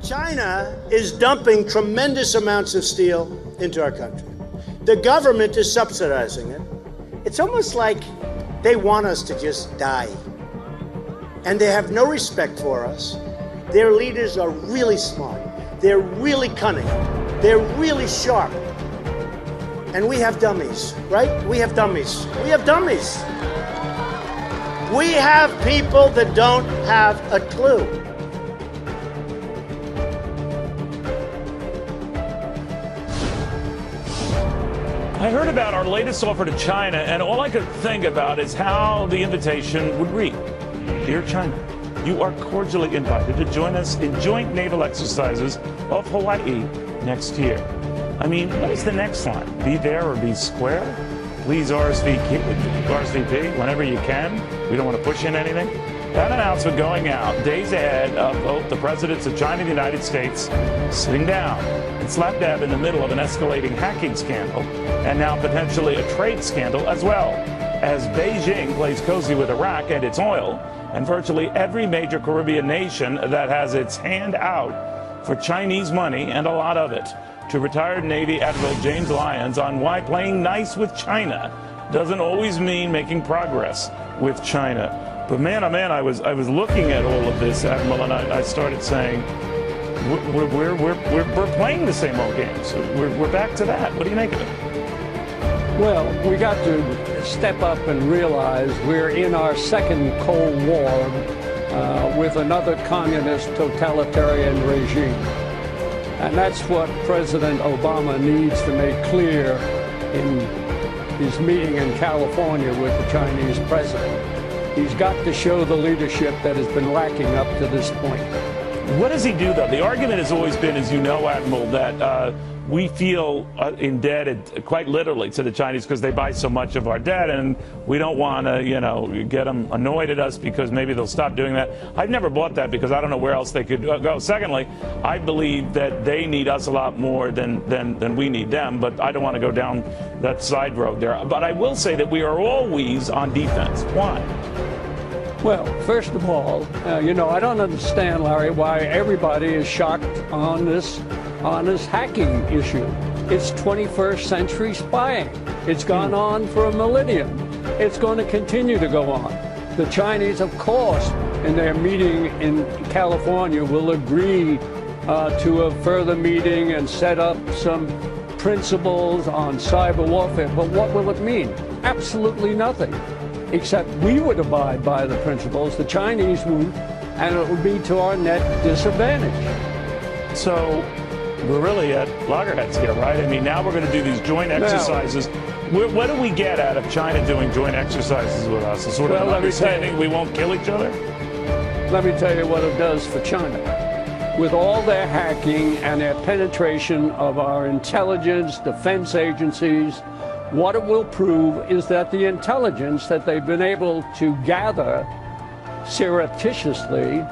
China is dumping tremendous amounts of steel into our country. The government is subsidizing it. It's almost like they want us to just die. And they have no respect for us. Their leaders are really smart. They're really cunning. They're really sharp. And we have dummies, right? We have dummies. We have dummies. We have people that don't have a clue. I heard about our latest offer to China, and all I could think about is how the invitation would read. Dear China, you are cordially invited to join us in joint naval exercises off Hawaii next year. I mean, what is the next line? Be there or be square? Please RSVP whenever you can. We don't want to push in anything. That announcement going out days ahead of both the presidents of China and the United States sitting down and slap dab in the middle of an escalating hacking scandal and now potentially a trade scandal as well, as Beijing plays cozy with Iraq and its oil and virtually every major Caribbean nation that has its hand out for Chinese money, and a lot of it, to retired Navy Admiral James Lyons on why playing nice with China doesn't always mean making progress with China. But man, oh man, I was looking at all of this, Admiral, and I started saying, we're playing the same old games. We're back to that. What do you make of it? Well, we got to step up and realize we're in our second Cold War with another communist totalitarian regime. And that's what President Obama needs to make clear in his meeting in California with the Chinese president. He's got to show the leadership that has been lacking up to this point. What does he do, though? The argument has always been, as you know, Admiral, that we feel indebted quite literally to the Chinese because they buy so much of our debt, and we don't want to, get them annoyed at us because maybe they'll stop doing that. I've never bought that because I don't know where else they could go. Secondly, I believe that they need us a lot more than we need them, but I don't want to go down that side road there. But I will say that we are always on defense. Why? Well, first of all, I don't understand, Larry, why everybody is shocked on this hacking issue. It's 21st century spying. It's gone on for a millennium. It's going to continue to go on. The Chinese, of course, in their meeting in California will agree to a further meeting and set up some principles on cyber warfare. But what will it mean? Absolutely nothing. Except we would abide by the principles, the Chinese won't, and it would be to our net disadvantage. So we're really at loggerheads here, right? I mean, now we're going to do these joint exercises. What do we get out of China doing joint exercises with us? A sort of an understanding we won't kill each other? Let me tell you what it does for China. With all their hacking and their penetration of our intelligence, defense agencies, what it will prove is that the intelligence that they've been able to gather surreptitiously,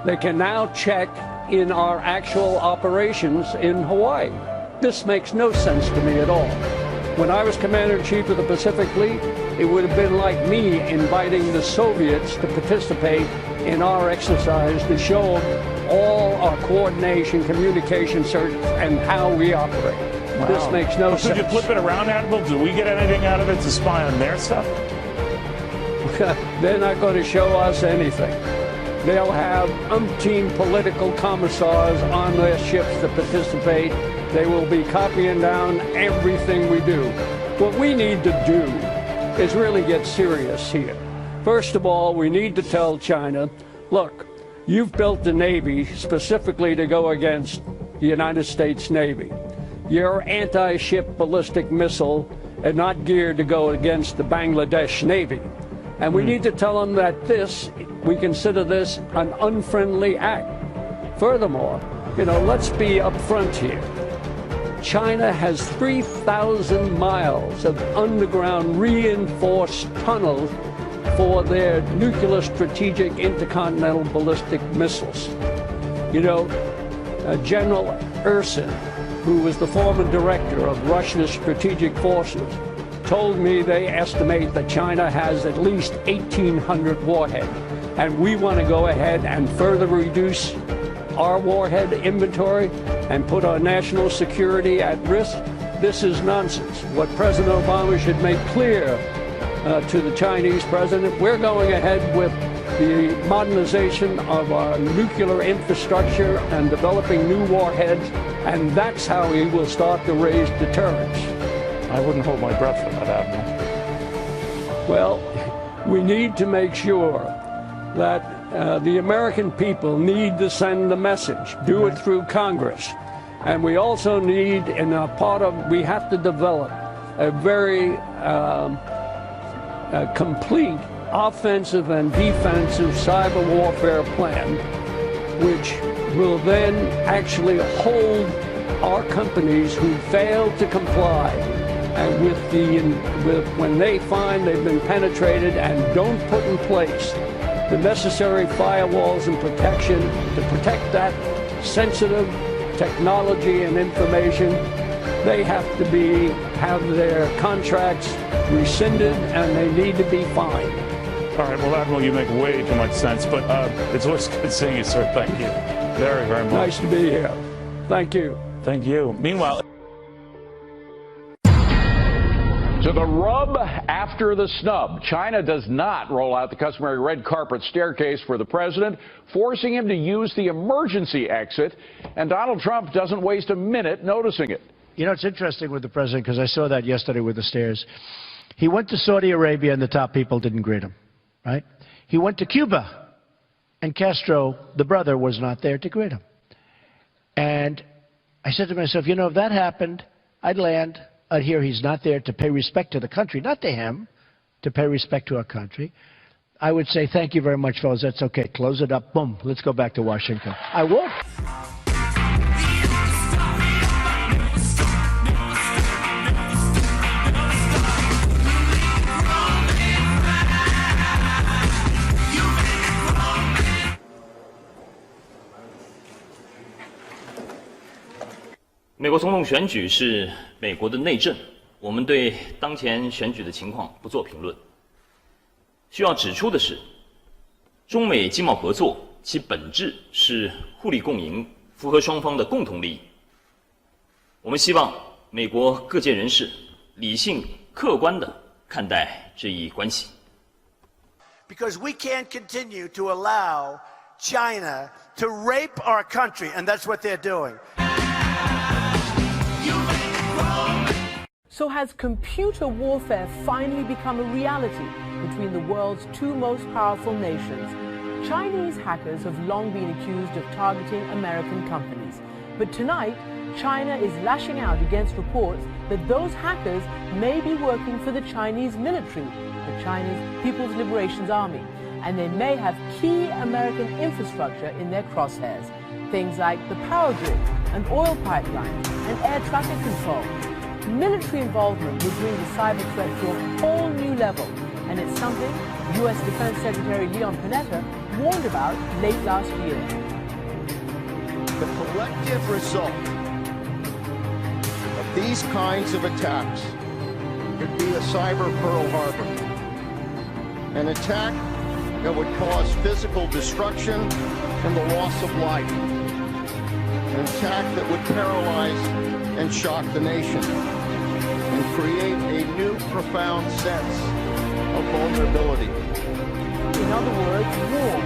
they can now check in our actual operations in Hawaii. This makes no sense to me at all. When I was Commander-in-Chief of the Pacific Fleet, it would have been like me inviting the Soviets to participate in our exercise to show them all our coordination, communication, and how we operate. Wow. This makes no sense. Could you flip it around, Admiral? Do we get anything out of it to spy on their stuff? They're not going to show us anything. They'll have umpteen political commissars on their ships to participate. They will be copying down everything we do. What we need to do is really get serious here. First of all, we need to tell China, look, you've built the Navy specifically to go against the United States Navy. Your anti-ship ballistic missile are not geared to go against the Bangladesh Navy. And we need to tell them that we consider this an unfriendly act. Furthermore, let's be upfront here. China has 3,000 miles of underground reinforced tunnels for their nuclear strategic intercontinental ballistic missiles. General Ursin, who was the former director of Russia's strategic forces, told me they estimate that China has at least 1,800 warheads. And we want to go ahead and further reduce our warhead inventory and put our national security at risk. This is nonsense. What President Obama should make clear to the Chinese president, we're going ahead with the modernization of our nuclear infrastructure and developing new warheads, and that's how we will start to raise deterrence. I wouldn't hold my breath for that, Admiral. Well, we need to make sure that the American people need to send the message, do it through Congress. And we also need, we have to develop a very complete offensive and defensive cyber warfare plan, which will then actually hold our companies who fail to comply and when they find they've been penetrated and don't put in place the necessary firewalls and protection to protect that sensitive technology and information, they have to have their contracts rescinded and they need to be fined. All right, well, Admiral, you make way too much sense, but it's always good seeing you, sir. Thank you very, very much. Nice to be here. Thank you. Thank you. Meanwhile... To the rub after the snub. China does not roll out the customary red carpet staircase for the president, forcing him to use the emergency exit, and Donald Trump doesn't waste a minute noticing it. You know, it's interesting with the president, because I saw that yesterday with the stairs. He went to Saudi Arabia and the top people didn't greet him, right? He went to Cuba and Castro, the brother, was not there to greet him. And I said to myself, you know, if that happened, I'd land. I'd hear he's not there to pay respect to the country, not to him, to pay respect to our country. I would say, thank you very much, fellas. That's okay. Close it up. Boom. Let's go back to Washington. I won't.美国总统选举是美国的内政，我们对当前选举的情况不做评论。需要指出的是，中美经贸合作其本质是互利共赢，符合双方的共同利益。我们希望美国各界人士理性、客观地看待这一关系。Because we can't continue to allow China to rape our country, and that's what they're doing. So has computer warfare finally become a reality between the world's two most powerful nations? Chinese hackers have long been accused of targeting American companies. But tonight, China is lashing out against reports that those hackers may be working for the Chinese military, the Chinese People's Liberation Army, and they may have key American infrastructure in their crosshairs. Things like the power grid, and oil pipelines, and air traffic control. Military involvement would bring the cyber threat to a whole new level, and it's something U.S. Defense Secretary Leon Panetta warned about late last year. The collective result of these kinds of attacks could be a cyber Pearl Harbor, an attack that would cause physical destruction and the loss of life, an attack that would paralyze and shock the nation and create a new profound sense of vulnerability. In other words, war.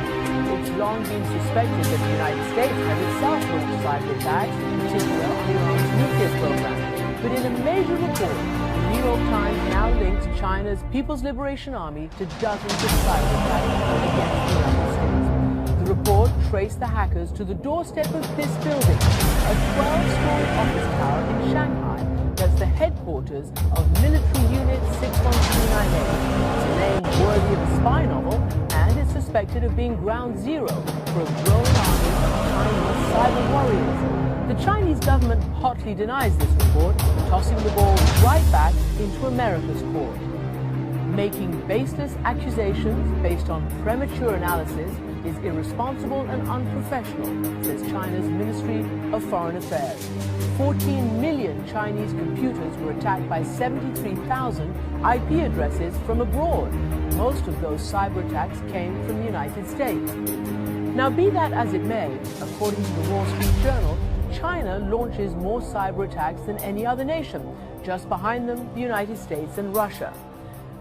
It's long been suspected that the United States has itself launched cyber attacks, in particular Iran's nuclear program. But in a major report, the New York Times now links China's People's Liberation Army to dozens of cyber attacks against the United States. The report traced the hackers to the doorstep of this building, a 12-story office tower in Shanghai that's the headquarters of Military Unit 61398. It's a name worthy of a spy novel, and it's suspected of being ground zero for a growing army of Chinese cyber warriors. The Chinese government hotly denies this report, tossing the ball right back into America's court. Making baseless accusations based on premature analysis is irresponsible and unprofessional, says China's Ministry of Foreign Affairs. 14 million Chinese computers were attacked by 73,000 IP addresses from abroad. Most of those cyber attacks came from the United States. Now, be that as it may, according to the Wall Street Journal, China launches more cyber attacks than any other nation, just behind them the United States and Russia.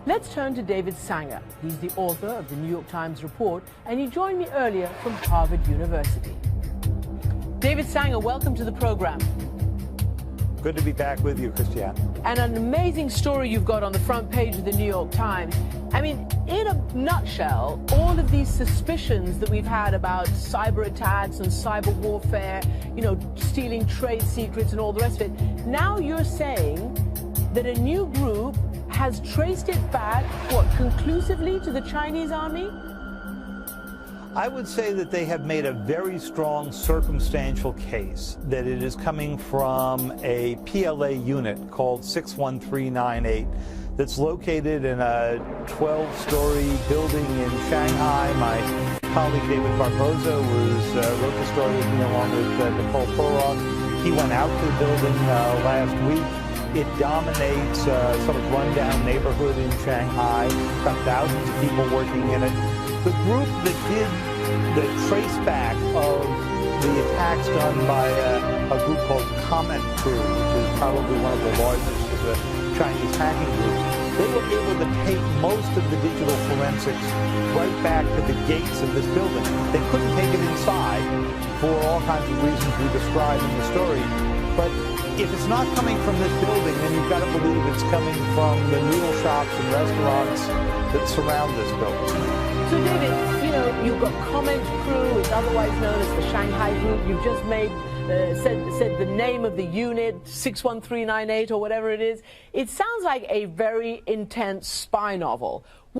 Let's turn to David Sanger. He's the author of the New York Times report, and he joined me earlier from Harvard University. David Sanger, welcome to the program. Good to be back with you, Christiane. And an amazing story you've got on the front page of the New York Times. I mean, in a nutshell, all of these suspicions that we've had about cyber attacks and cyber warfare, you know, stealing trade secrets and all the rest of it, now you're saying that a new group has traced it back, what, conclusively to the Chinese army? I would say that they have made a very strong circumstantial case that it is coming from a PLA unit called 61398 that's located in a 12-story building in Shanghai. My colleague David Barboza wrote the story with me along with Nicole Poroff. He went out to the building last week. It dominates sort of rundown neighborhood in Shanghai. Got thousands of people working in it. The group that did the trace back of the attacks done by a group called Comment Crew, which is probably one of the largest of the Chinese hacking groups, they were able to take most of the digital forensics right back to the gates of this building. They couldn't take it inside for all kinds of reasons we describe in the story. But if it's not coming from this building, then you've got to believe it's coming from the noodle shops and restaurants that surround this building. So, David, you know, you've got Comment Crew, is otherwise known as the Shanghai Group. You've just said the name of the unit, 61398 or whatever it is. It sounds like a very intense spy novel.